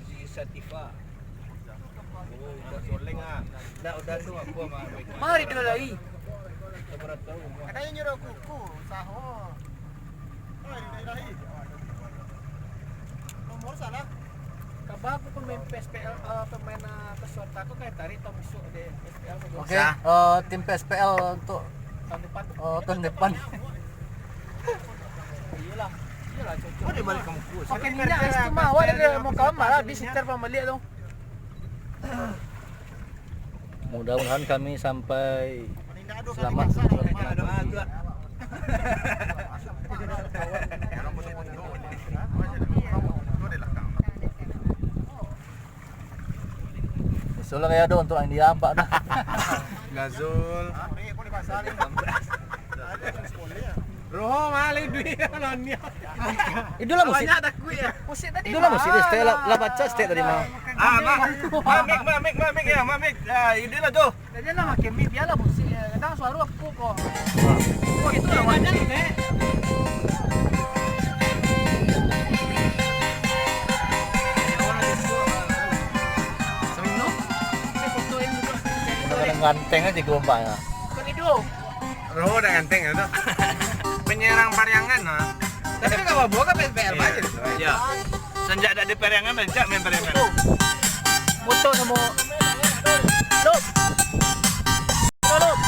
Si Satifah. Udah soleng ah. Udah tuh aku sama. Mari kita lagi. Berat tahu. Katanya nyuruh kuku, sahur. Ilahi. Nomor salah. Kabar aku pemain PSPL pemain peserta aku kayak tadi tahun besok deh PSPL. Oke, tim PSPL untuk Tahun depan. tahun depan. Iyalah cocok. Oh dia balik kamu kus. Pakai minyak istimewa dia mau kamar lah habis sekitar pembeli tu. Mudah-mudahan kami sampai selamat. Soalnya kayak ada untuk yang diampak dah. Gazul. Roho malih duit nonnya. Itulah musik. Banyak tak kuih ya. Musik tadi. Itulah musik. Stay lah baca stay tadi mau. Mamik ya, mamik. Ini lah tuh. Jadi lah makin mic biarlah musik. Kadang suara aku kok. Oh itu lah banyak nih. Ganteng aja gelombangnya. Kan itu. Roho udah ganteng ya tuh. Penyerang Pariangan nah. Tapi enggak apa-apa kan PSPL aja. Iya. Sejak ada di Pariangan sejak main Pariangan. Motor sama Lop. Lop.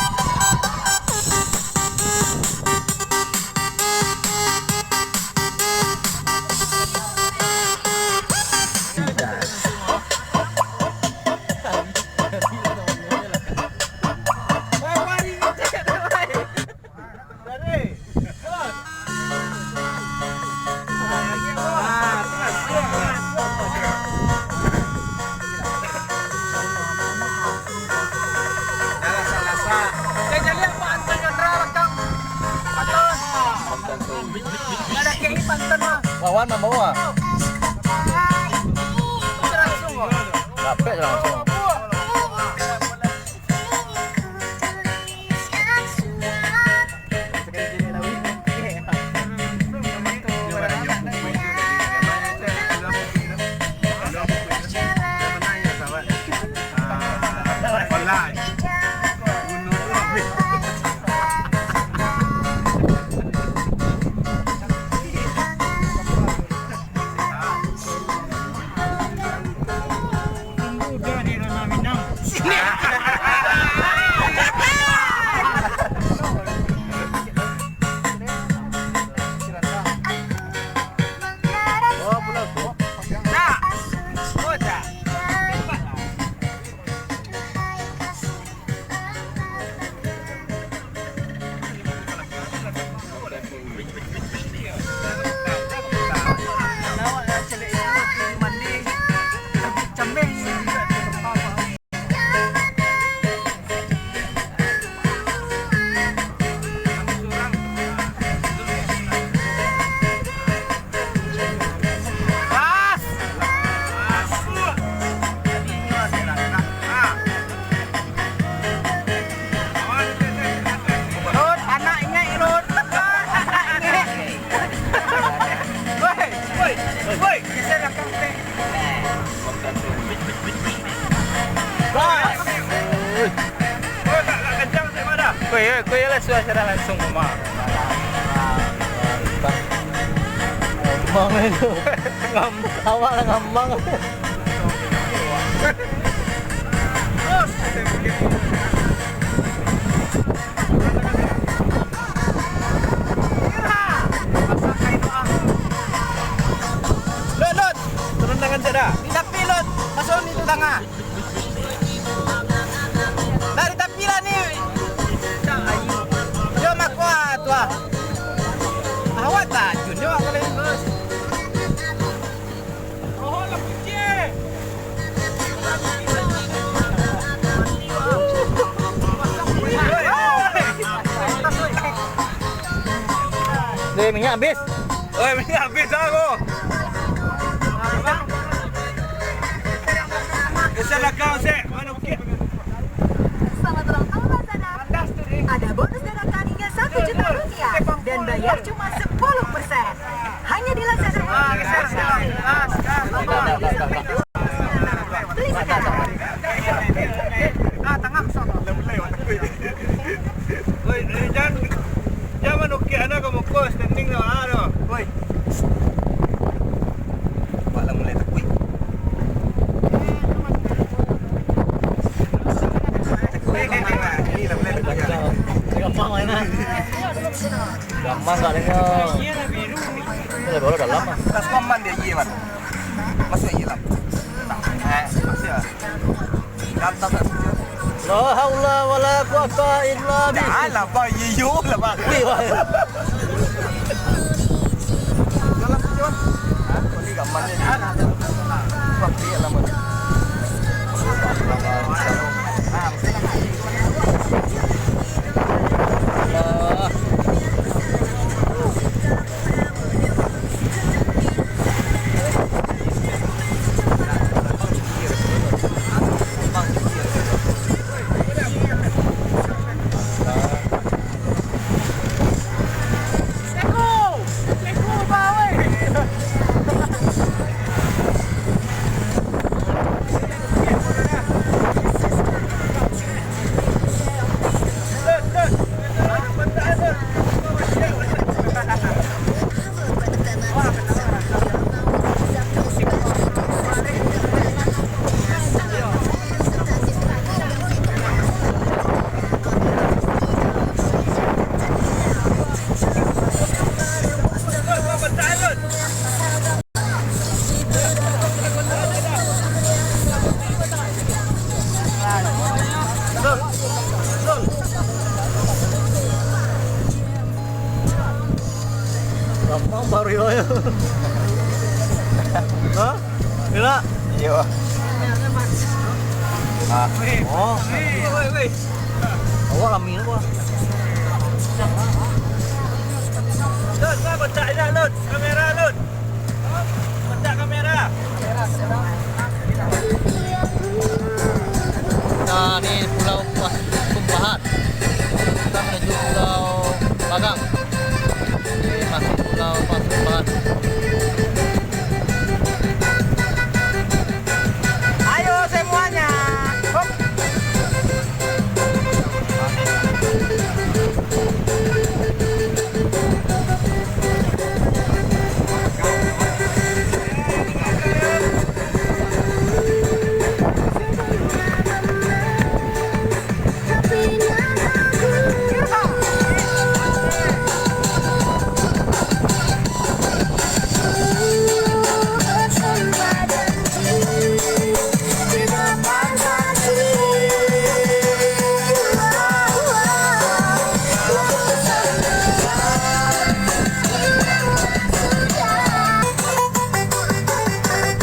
Wawan membawa. Capek langsung. Kue lah suara langsung mama. Ngambang itu. Awak ngambang. Lot, turun tangan saya. Tidak pilot, masuk di tengah. Dari tapilan nih. Yo makwa tua. Awak tak junyo aku lagi bos. Oh, lah kunci. Deh, minyak habis. Oi, minyak habis aku. Kesalah kau sih. Mana bukit? Selamat ulang tahun Lazada. Ada bonus dana hingga 1 juta rupiah dan bayar cuma 10%. hanya di Lazada. Beli sekarang. Tengah sana. Woi, jangan oke anak kamu kos standing na ano. Woi. Wala mulai takui. Gampang mainan. Gampang kali nya. Ini baru dalam mah. Tas koman dia iya, Mat. Masuk iya lah. Masih ya. Kata tak. La haula wala quwata illa billah. Dah lah, Pak. Iyo lah, Pak. Wih, wah. Jalan tujuan. Ini gambarnya di mana? Pak dia lah, Mat. Allah. Gampang baru ya. Hah? Gila. Iya. Ah, Oh, Woi. awak kami apa? Lut, pecah dah Lut. Kamera Lut. Pecah kamera. Nah, ini Pulau Pumbahan. Kita menuju Pulau Bagang. Ini masih Pulau Pumbahan. ayo semuanya. Hop.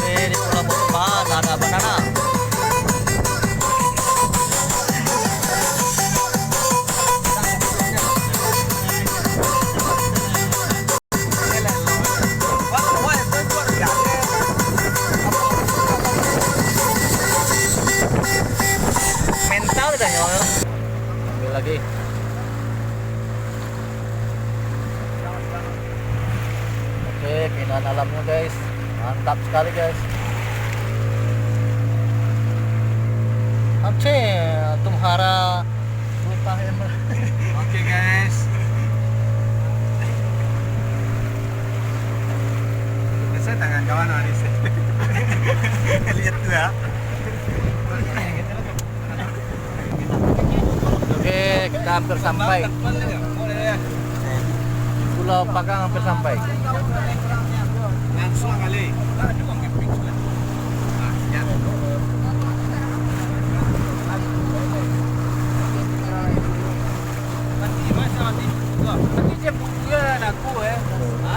Ini di Pulau Pumbahan ada banana. Mental dah ya. Ambil lagi. Oke, keindahan alamnya guys. Mantap sekali guys. Oke, tumhara lupa ya. Oke, guys. Saya tangan kawan Anis. Lihat tuh ya. Oke, kita hampir sampai. Pulau Pagang hampir sampai. Langsung kali. Nanti dia bukuan aku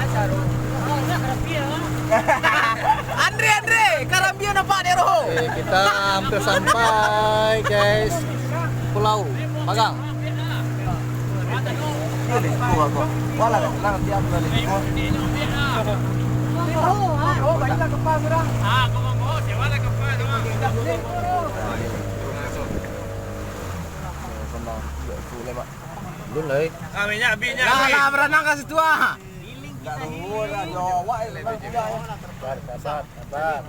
Caro. Andre, Karambia nampak dia roh. Oke, kita hampir sampai guys. Pulau Pagang. Wala lang tiap kali. Oh, banyak kepala orang. Belum lagi. Ah, minyak. Lah berenang ke situ ah. Enggak tahu lah Jawa ini. Sabar.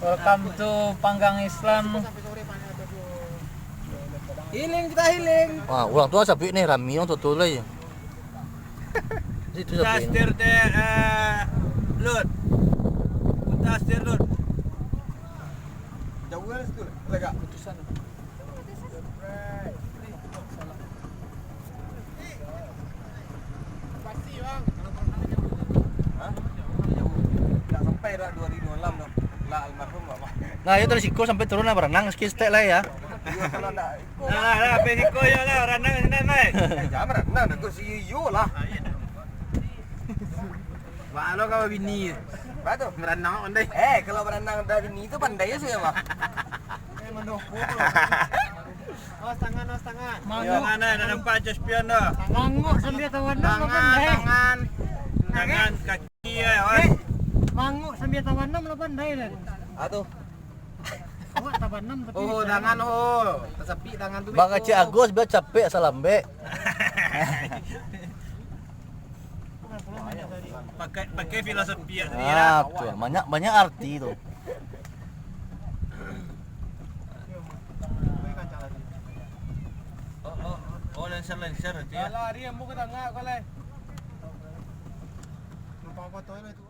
Welcome to Panggang Islam. Healing kita healing. Wah, ulang tua sapi nih rami untuk tulai. Itu sapi. Tastir deh, Lut. Tastir Lut. Jauh kan situ. Lega. Putusan. Pasti bang. Hah? Enggak sampai dah 2026 dong. Lah almarhum Bapak. Nah, itu risiko sampai turun lah berenang ski step lah ya. Iya kalau enggak ikut. Lah, pesiko ya lah, renang sini naik. Jangan berenang dah si Yu lah. Wah, lo kau bini. Apa tuh? Merenang ondai. Kalau berenang dari ini itu pandai ya sih ya, Pak. Menopo. Awas tangan. Yang mana ada nampak aja spion dah. Manguk sambil tawan tangan. Tangan kaki ya, oi. Manguk sambil tawan 6 lo pandai lah. Atuh. Awak tawan 6 tapi. Oh, tangan oh. Tersepi tangan tu. Bang Aceh Agus biar capek asal lambe. Pakai filosofi ya. Ah, tuh banyak arti tuh. Oh, lancar itu ya. Alah, dia mau ke tengah kau le. Lupa foto itu.